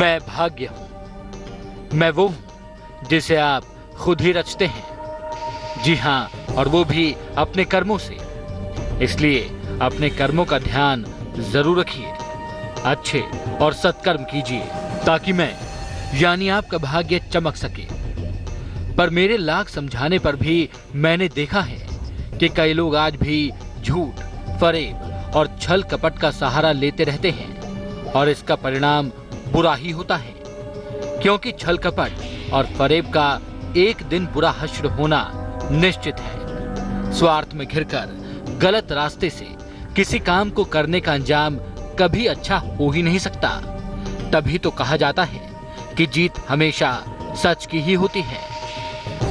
मैं भाग्य हूं। मैं वो हूं जिसे आप खुद ही रचते हैं। जी हाँ, और वो भी अपने कर्मों से। इसलिए अपने कर्मों का ध्यान जरूर रखिए, अच्छे और सत्कर्म कीजिए ताकि मैं यानी आपका भाग्य चमक सके। पर मेरे लाख समझाने पर भी मैंने देखा है कि कई लोग आज भी झूठ, फरेब और छल कपट का सहारा लेते रहते हैं और इसका परिणाम बुरा ही होता है, क्योंकि छल कपट और फरेब का एक दिन बुरा हश्र होना निश्चित है। स्वार्थ में घिरकर गलत रास्ते से किसी काम को करने का अंजाम कभी अच्छा हो ही नहीं सकता। तभी तो कहा जाता है कि जीत हमेशा सच की ही होती है।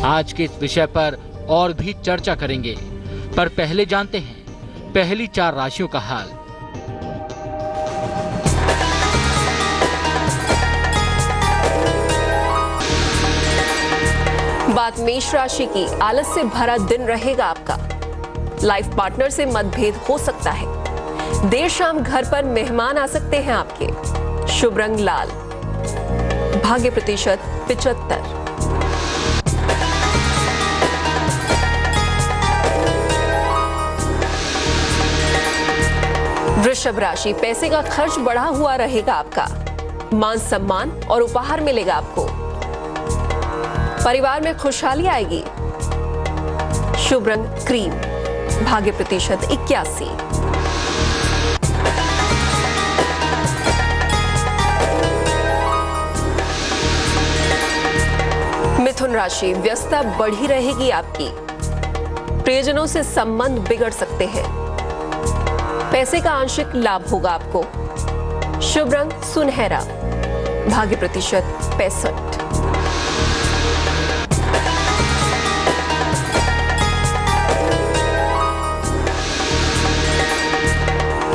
आज के इस विषय पर और भी चर्चा करेंगे, पर पहले जानते हैं पहली 4 राशियों का हाल। बात मेष राशि की। आलस से भरा दिन रहेगा आपका। लाइफ पार्टनर से मतभेद हो सकता है। देर शाम घर पर मेहमान आ सकते हैं आपके। शुभ रंग लाल। भाग्य प्रतिशत 75। वृषभ राशि। पैसे का खर्च बढ़ा हुआ रहेगा आपका। मान सम्मान और उपहार मिलेगा आपको। परिवार में खुशहाली आएगी। शुभ रंग क्रीम। भाग्य प्रतिशत 81। मिथुन राशि। व्यस्तता बढ़ी रहेगी आपकी। प्रियजनों से संबंध बिगड़ सकते हैं। पैसे का आंशिक लाभ होगा आपको। शुभ रंग सुनहरा। भाग्य प्रतिशत 65।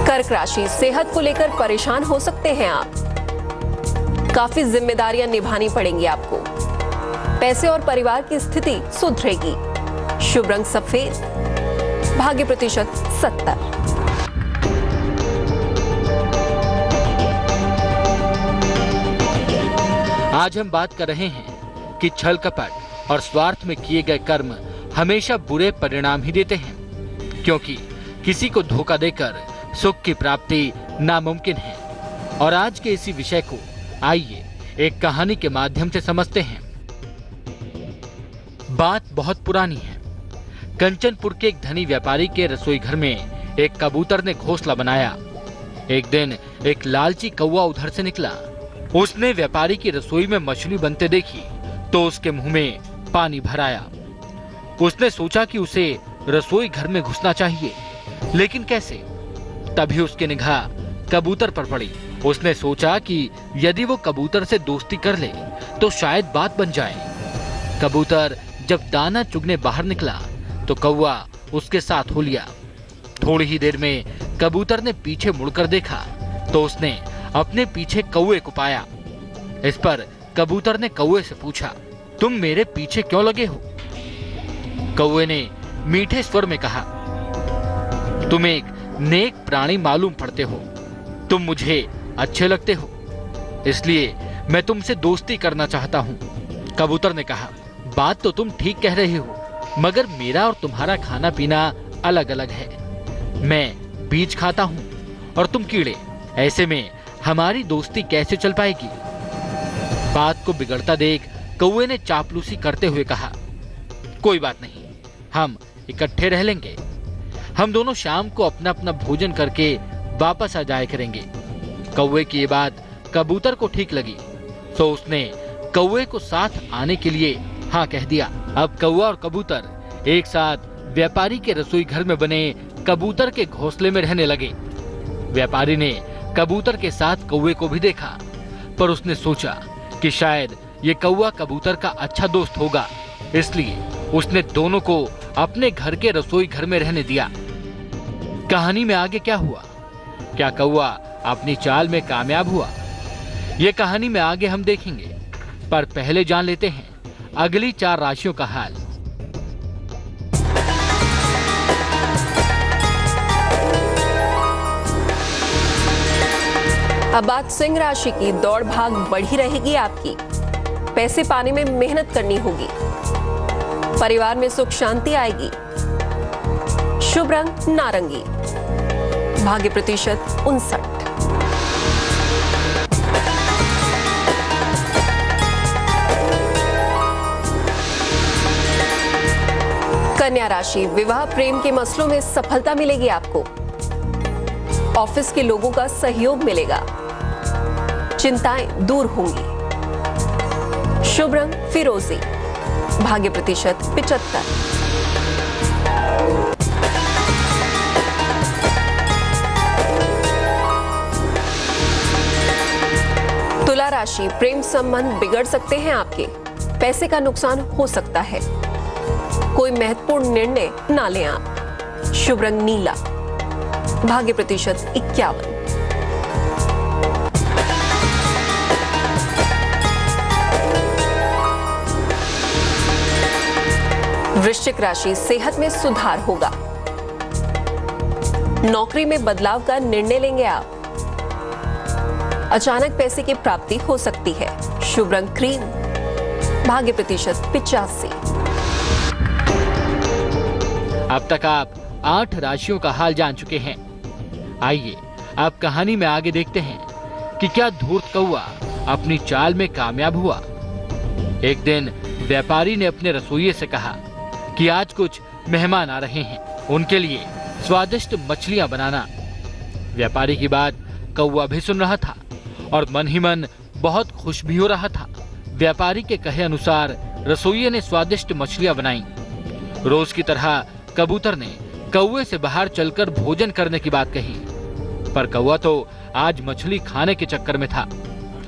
कर्क राशि। सेहत को लेकर परेशान हो सकते हैं आप। काफी जिम्मेदारियां निभानी पड़ेंगी आपको। पैसे और परिवार की स्थिति सुधरेगी। शुभ रंग सफेद। भाग्य प्रतिशत 70। आज हम बात कर रहे हैं कि छल कपट और स्वार्थ में किए गए कर्म हमेशा बुरे परिणाम ही देते हैं, क्योंकि किसी को धोखा देकर सुख की प्राप्ति नामुमकिन है। और आज के इसी विषय को आइए एक कहानी के माध्यम से समझते हैं। बात बहुत पुरानी है। कंचनपुर के एक धनी व्यापारी के रसोई घर में एक कबूतर ने घोंसला बनाया। एक दिन एक लालची कौवा उधर से निकला। उसने व्यापारी की रसोई में मछली बनते देखी तो उसके मुंह में पानी भर आया। उसने सोचा कि उसे रसोई घर में घुसना चाहिए, लेकिन कैसे? तभी उसकी निगाह कबूतर पर पड़ी। उसने सोचा कि यदि वो कबूतर से दोस्ती कर ले तो शायद बात बन जाए। कबूतर जब दाना चुगने बाहर निकला तो कौवा उसके साथ हो लिया। थोड़ी ही देर में कबूतर ने पीछे मुड़कर देखा तो उसने अपने पीछे कौवे को पाया। इस पर कबूतर ने कौवे से पूछा, तुम मेरे पीछे क्यों लगे हो? कौवे ने मीठे स्वर में कहा, तुम एक नेक प्राणी मालूम पड़ते हो। तुम मुझे अच्छे लगते हो, इसलिए मैं तुमसे दोस्ती करना चाहता हूँ। कबूतर ने कहा, बात तो तुम ठीक कह रहे हो, मगर मेरा और तुम्हारा खाना पीना अलग अलग है। मैं बीज खाता हूँ और तुम कीड़े। ऐसे में हमारी दोस्ती कैसे चल पाएगी? बात को बिगड़ता देख कौवे ने चापलूसी करते हुए कहा, कोई बात नहीं, हम इकट्ठे रह लेंगे। हम दोनों शाम को अपना अपना भोजन करके वापस आ जाया करेंगे। कौवे की ये बात कबूतर को ठीक लगी, तो उसने कौवे को साथ आने के लिए हाँ कह दिया। अब कौवा और कबूतर एक साथ व्यापारी के रसोई घर में बने कबूतर के घोंसले में रहने लगे। व्यापारी ने कबूतर के साथ कौवे को भी देखा, पर उसने सोचा कि शायद ये कौवा कबूतर का अच्छा दोस्त होगा, इसलिए उसने दोनों को अपने घर के रसोई घर में रहने दिया। कहानी में आगे क्या हुआ? क्या कौवा अपनी चाल में कामयाब हुआ? ये कहानी में आगे हम देखेंगे, पर पहले जान लेते हैं अगली 4 राशियों का हाल। अब बात सिंह राशि की। दौड़ भाग बढ़ी रहेगी आपकी। पैसे पाने में मेहनत करनी होगी। परिवार में सुख शांति आएगी। शुभ रंग नारंगी। भाग्य प्रतिशत 59। कन्या राशि, विवाह प्रेम के मसलों में सफलता मिलेगी आपको। ऑफिस के लोगों का सहयोग मिलेगा। चिंताएं दूर होंगी। शुभ रंग फिरोजी। भाग्य प्रतिशत 75। तुला राशि, प्रेम संबंध बिगड़ सकते हैं आपके। पैसे का नुकसान हो सकता है। कोई महत्वपूर्ण निर्णय ना लें आप। शुभ रंग नीला। भाग्य प्रतिशत 51। वृश्चिक राशि, सेहत में सुधार होगा। नौकरी में बदलाव का निर्णय लेंगे आप। अचानक पैसे की प्राप्ति हो सकती है। शुभ रंग क्रीम। भाग्य प्रतिशत 85। अब तक आप 8 राशियों का हाल जान चुके हैं। आइए अब कहानी में आगे देखते हैं कि क्या धूर्त कौवा अपनी चाल में कामयाब हुआ। एक दिन व्यापारी ने अपने रसोइये से कहा कि आज कुछ मेहमान आ रहे हैं, उनके लिए स्वादिष्ट मछलियां बनाना। व्यापारी की बात कौवा भी सुन रहा था और मन ही मन बहुत खुश भी हो रहा था। व्यापारी के कहे अनुसार रसोइये ने स्वादिष्ट मछलियां बनाई। रोज की तरह कबूतर ने कौवे से बाहर चलकर भोजन करने की बात कही, पर कौवा तो आज मछली खाने के चक्कर में था।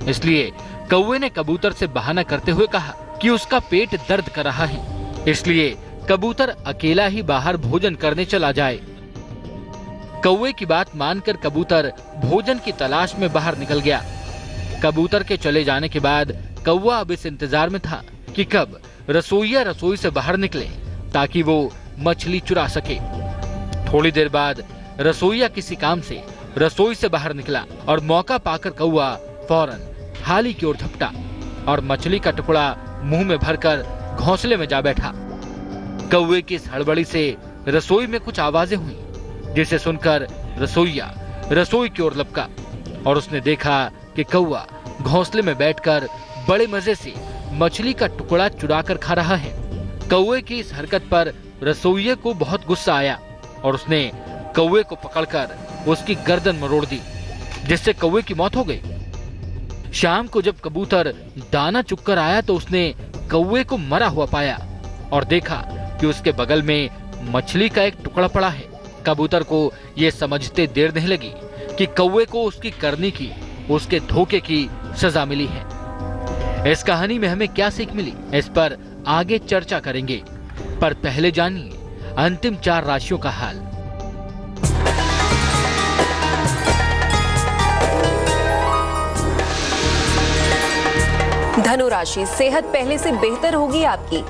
इसलिए कौवे ने कबूतर से बहाना करते हुए कहा कि उसका पेट दर्द कर रहा है, इसलिए कबूतर अकेला ही बाहर भोजन करने चला जाए। कौवे की बात मानकर कबूतर भोजन की तलाश में बाहर निकल गया। कबूतर के चले जाने के बाद कौवा अब इस इंतजार में था कि कब रसोइया रसोई से बाहर निकले ताकि वो मछली चुरा सके। थोड़ी देर बाद रसोइया किसी काम से रसोई से बाहर निकला और मौका पाकर कौवा फौरन हाली की ओर झपटा और मछली का टुकड़ा मुंह में भरकर घोंसले में जा बैठा। कौवे की इस हड़बड़ी से रसोई में कुछ आवाजें हुई, जिसे सुनकर रसोइया रसोई की ओर लपका और उसने देखा कि कौवा घोंसले में बैठकर बड़े मजे से मछली का टुकड़ा चुराकर खा रहा है। कौवे की इस हरकत पर रसोइये को बहुत गुस्सा आया और उसने कौवे को पकड़कर उसकी गर्दन मरोड़ दी, जिससे कौवे की मौत हो गई। शाम को जब कबूतर दाना चुगकर आया तो उसने कौवे को मरा हुआ पाया और देखा कि उसके बगल में मछली का एक टुकड़ा पड़ा है। कबूतर को यह समझते देर नहीं लगी कि कौवे को उसकी करनी की, उसके धोखे की सजा मिली है। इस कहानी में हमें क्या सीख मिली, इस पर आगे चर्चा करेंगे, पर पहले जानिए अंतिम 4 राशियों का हाल। धनु राशि, सेहत पहले से बेहतर होगी आपकी।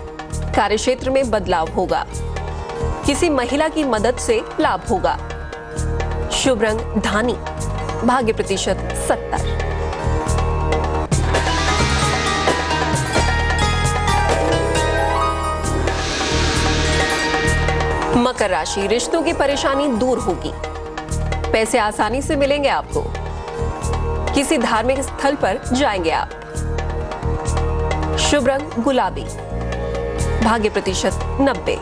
कार्यक्षेत्र में बदलाव होगा। किसी महिला की मदद से लाभ होगा। शुभ रंग धानी। भाग्य प्रतिशत 70। मकर राशि, रिश्तों की परेशानी दूर होगी। पैसे आसानी से मिलेंगे आपको। किसी धार्मिक स्थल पर जाएंगे आप। शुभ रंग गुलाबी। भाग्य प्रतिशत 90।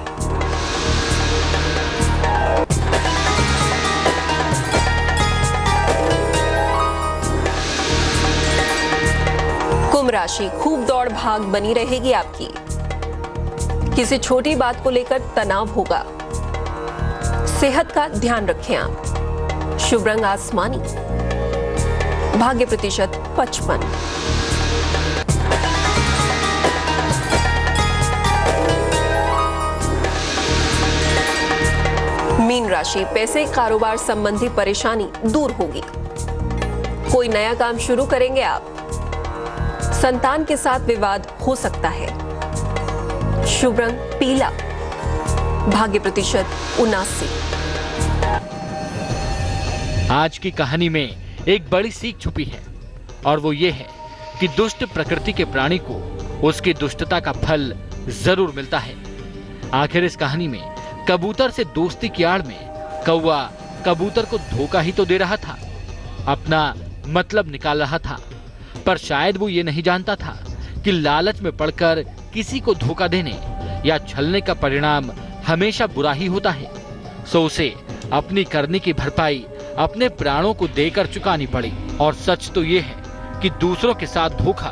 कुंभ राशि, खूब दौड़ भाग बनी रहेगी आपकी। किसी छोटी बात को लेकर तनाव होगा। सेहत का ध्यान रखें आप। शुभ रंग आसमानी। भाग्य प्रतिशत 55। मीन राशि, पैसे कारोबार संबंधी परेशानी दूर होगी। कोई नया काम शुरू करेंगे आप। संतान के साथ विवाद हो सकता है। शुभ रंग पीला। भाग्य प्रतिशत 79। आज की कहानी में एक बड़ी सीख छुपी है, और वो ये है कि दुष्ट प्रकृति के प्राणी को उसकी दुष्टता का फल जरूर मिलता है। आखिर इस कहानी में कबूतर से दोस्ती की आड़ में कौवा कबूतर को धोखा ही तो दे रहा था, अपना मतलब निकाल रहा था, पर शायद वो ये नहीं जानता था कि लालच में पड़कर किसी को धोखा देने या छलने का परिणाम हमेशा बुरा ही होता है। सो उसे अपनी करनी की भरपाई अपने प्राणों को देकर चुकानी पड़ी। और सच तो ये है कि दूसरों के साथ धोखा,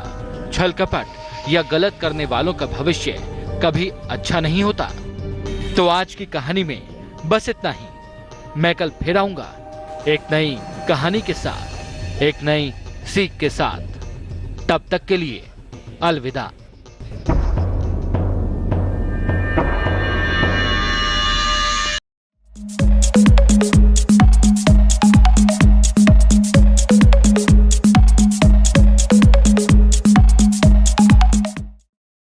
छल कपट या गलत करने वालों का भविष्य कभी अच्छा नहीं होता। तो आज की कहानी में बस इतना ही। मैं कल फिर आऊंगा एक नई कहानी के साथ, एक नई सीख के साथ। तब तक के लिए अलविदा।